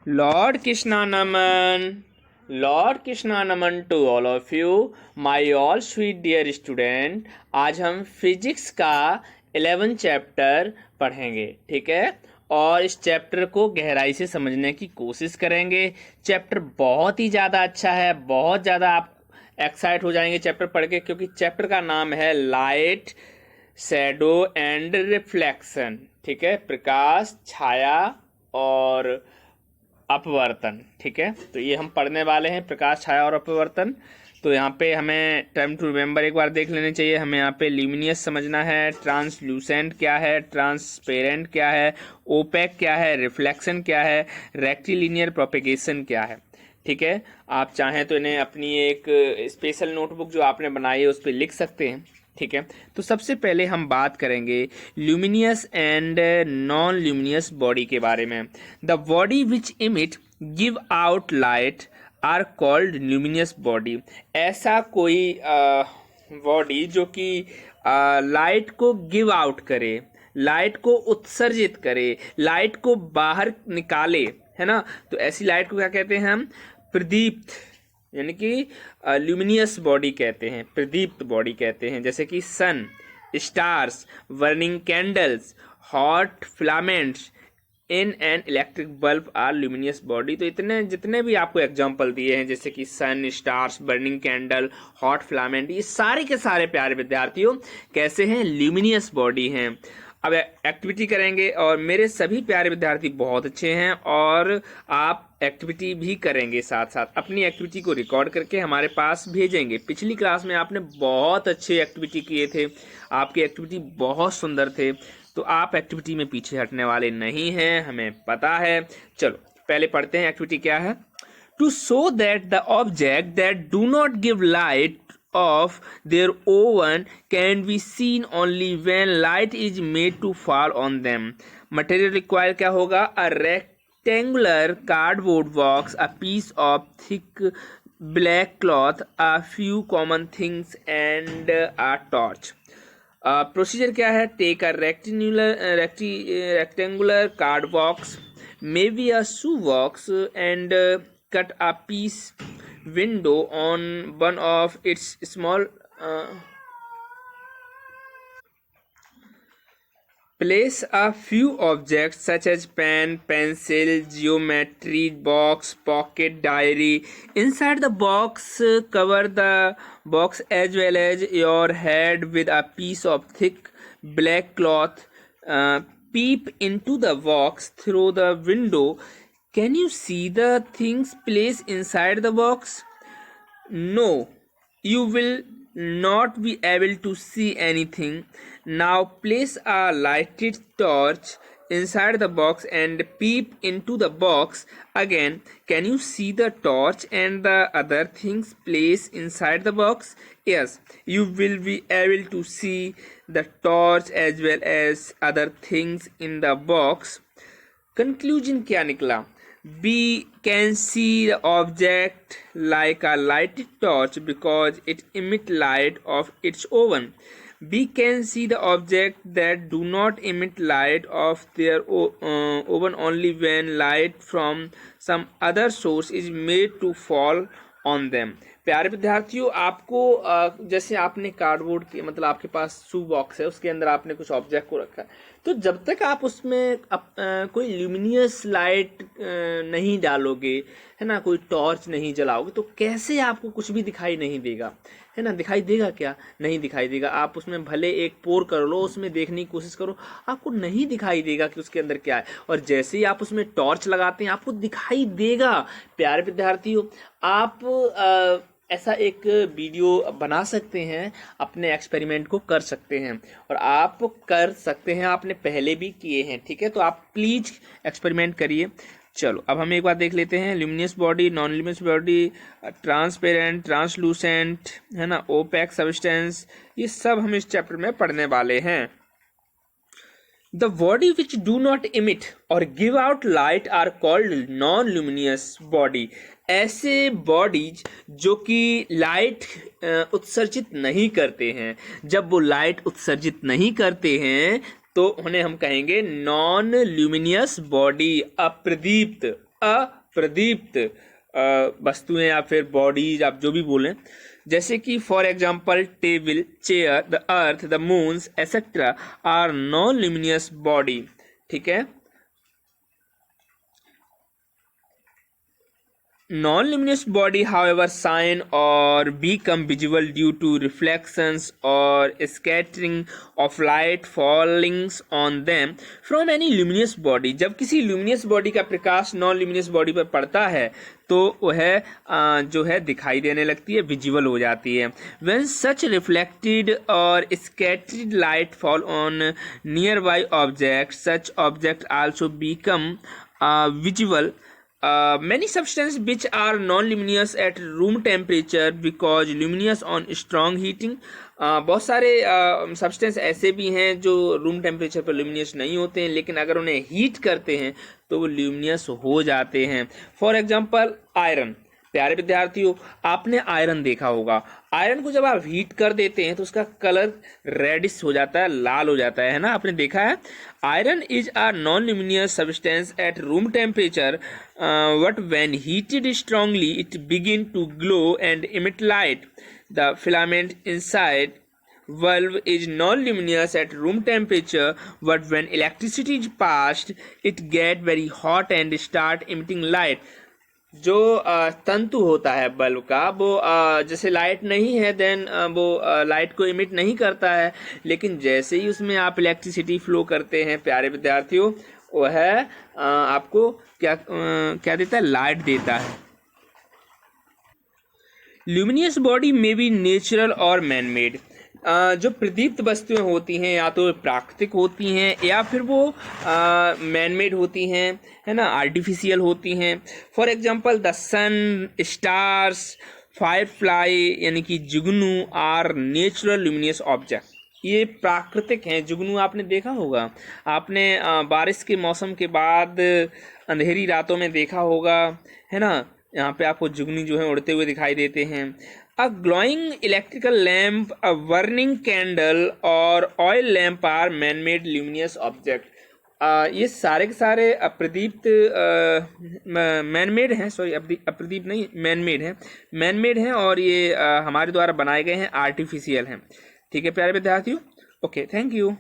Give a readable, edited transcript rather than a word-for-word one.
Lord Krishna Naman, Lord Krishna Naman to all of you, my all sweet dear student। आज हम physics का 11 chapter पढ़ेंगे, ठीक है। और इस चैप्टर को गहराई से समझने की कोशिश करेंगे। चैप्टर बहुत ही ज़्यादा अच्छा है, बहुत ज़्यादा आप एक्साइट हो जाएंगे चैप्टर पढ़ के, क्योंकि चैप्टर का नाम है लाइट, शैडो एंड रिफ्लेक्शन, ठीक है। प्रकाश, छाया और अपवर्तन, ठीक है। तो ये हम पढ़ने वाले हैं, प्रकाश, छाया और अपवर्तन। तो यहाँ पे हमें टाइम टू रिमेम्बर एक बार देख लेनी चाहिए। हमें यहाँ पे ल्यूमिनियस समझना है, ट्रांसल्यूसेंट क्या है, ट्रांसपेरेंट क्या है, ओपेक क्या है, रिफ्लेक्शन क्या है, रेक्टिलिनियर प्रोपेगेशन क्या है, ठीक है। आप चाहें तो इन्हें अपनी एक स्पेशल नोटबुक जो आपने बनाई है उस पर लिख सकते हैं, ठीक है। तो सबसे पहले हम बात करेंगे luminous and non luminous body के बारे में। The body which emit give out light are called luminous body. ऐसा कोई बॉडी जो कि लाइट को गिव आउट करे, लाइट को उत्सर्जित करे, लाइट को बाहर निकाले, है ना। तो ऐसी लाइट को क्या कहते हैं हम? प्रदीप्त, यानी कि ल्यूमिनियस बॉडी कहते हैं, प्रदीप्त बॉडी कहते हैं। जैसे कि sun, stars, burning candles, hot filaments in an electric bulb are luminous body. तो इतने जितने भी आपको एग्जांपल दिए हैं, जैसे कि sun, stars, burning candle, hot filament, ये सारे के सारे प्यारे विद्यार्थियों कैसे हैं? ल्यूमिनियस बॉडी हैं। अब एक्टिविटी करेंगे और मेरे सभी प्यारे विद्यार्थी बहुत अच्छे हैं और आप एक्टिविटी भी करेंगे, साथ साथ अपनी एक्टिविटी को रिकॉर्ड करके हमारे पास भेजेंगे। पिछली क्लास में आपने बहुत अच्छे एक्टिविटी किए थे, आपके एक्टिविटी बहुत सुंदर थे, तो आप एक्टिविटी में पीछे हटने वाले नहीं हैं, हमें पता है। चलो पहले पढ़ते हैं एक्टिविटी क्या है। To show that the object that do not give light of their own can be seen only when light is made to fall on them. Material required क्या होगा? A rectangular cardboard box, a piece of thick black cloth, a few common things and a torch. Procedure क्या है? Take a rectangular card box, maybe a shoe box, and cut a piece window on one of its small place a few objects such as pen, pencil, geometry box, pocket diary inside the box. Cover the box as well as your head with a piece of thick black cloth. Peep into the box through the window. Can you see the things placed inside the box? No, you will not be able to see anything. Now place a lighted torch inside the box and peep into the box again. Can you see the torch and the other things placed inside the box? Yes, you will be able to see the torch as well as other things in the box. Conclusion क्या निकला? B can see the object like a lighted torch because it emits light of its own. B can see the object that do not emit light of their own only when light from some other source is made to fall on them. प्यारे विद्यार्थियों, आपको जैसे आपने cardboard के मतलब आपके पास शू box है, उसके अंदर आपने कुछ ऑब्जेक्ट को रखा है, तो जब तक आप उसमें कोई ल्यूमिनियस लाइट नहीं डालोगे, है ना, कोई टॉर्च नहीं जलाओगे, तो कैसे आपको कुछ भी दिखाई नहीं देगा, है ना। दिखाई देगा क्या? नहीं दिखाई देगा। आप उसमें भले एक पोर कर लो, उसमें देखने की कोशिश करो, आपको नहीं दिखाई देगा कि उसके अंदर क्या है। और जैसे ही आप उसमें टॉर्च लगाते हैं आपको दिखाई देगा। प्यारे विद्यार्थियों, आप ऐसा एक वीडियो बना सकते हैं, अपने एक्सपेरिमेंट को कर सकते हैं और आप कर सकते हैं, आपने पहले भी किए हैं, ठीक है। तो आप प्लीज एक्सपेरिमेंट करिए। चलो अब हम एक बार देख लेते हैं। Luminous body, non luminous body, transparent, translucent, है ना, ओपेक सब्सटेंस, ये सब हम इस चैप्टर में पढ़ने वाले हैं। The body which do not emit or give out light are called non-luminous body. ऐसे बॉडीज जो कि लाइट उत्सर्जित नहीं करते हैं, जब वो लाइट उत्सर्जित नहीं करते हैं तो उन्हें हम कहेंगे नॉन ल्यूमिनियस बॉडी, अप्रदीप्त, अप्रदीप्त वस्तुएं या फिर बॉडीज, आप जो भी बोलें, जैसे कि for example table, chair, the earth, the moons et cetera are non luminous body. ठीक है, non-luminous body however shine or become visible due to reflections or scattering of light falling on them from any luminous body। जब किसी luminous body का प्रकाश non luminous body पर पड़ता है तो वह जो है दिखाई देने लगती है, विजिबल हो जाती है। when such reflected or scattered light fall on nearby objects, such object also become visible। Many substances which are non-luminous at room temperature because luminous on strong heating। बहुत सारे सब्सटेंस ऐसे भी हैं जो रूम टेम्परेचर पर luminous नहीं होते हैं, लेकिन अगर उन्हें हीट करते हैं तो वो ल्यूमिनियस हो जाते हैं। For example iron. प्यारे विद्यार्थियों, आपने आयरन देखा होगा। आयरन को जब आप हीट कर देते हैं तो उसका कलर रेडिश हो जाता है, लाल हो जाता है ना, आपने देखा है। Iron is a non luminous substance at room temperature but when heated strongly it begin to glow and emit light. The filament inside valve is non-luminous at room temperature, but when electricity is passed it get very hot and start emitting light। जो तंतु होता है bulb का, वो जैसे light नहीं है then वो लाइट को इमिट नहीं करता है, लेकिन जैसे ही उसमें आप इलेक्ट्रिसिटी फ्लो करते हैं प्यारे विद्यार्थियों, वह आपको क्या देता है, लाइट देता है। ल्यूमिनियस बॉडी में बी नेचुरल और मैन मेड। जो प्रदीप्त वस्तुएं होती हैं या तो प्राकृतिक होती हैं या फिर वो मैन मेड होती हैं, है ना, आर्टिफिशियल होती हैं। For example the sun, stars, firefly यानी कि जुगनू आर नेचुरल ल्यूमिनियस ऑब्जेक्ट। ये प्राकृतिक हैं। जुगनू आपने देखा होगा, आपने बारिश के मौसम के बाद अंधेरी रातों में देखा होगा, है ना, यहाँ पे आपको जुगनू जो है उड़ते हुए दिखाई देते हैं। A glowing electrical lamp, a burning candle और oil lamp are man-made luminous object। ये सारे के सारे अप्रदीप्त मैन-मेड हैं, सॉरी अप्रदीप्त नहीं, मैन-मेड हैं और ये हमारे द्वारा बनाए गए हैं, आर्टिफिशियल हैं। ठीक है प्यारे विद्यार्थियों, ओके, थैंक यू।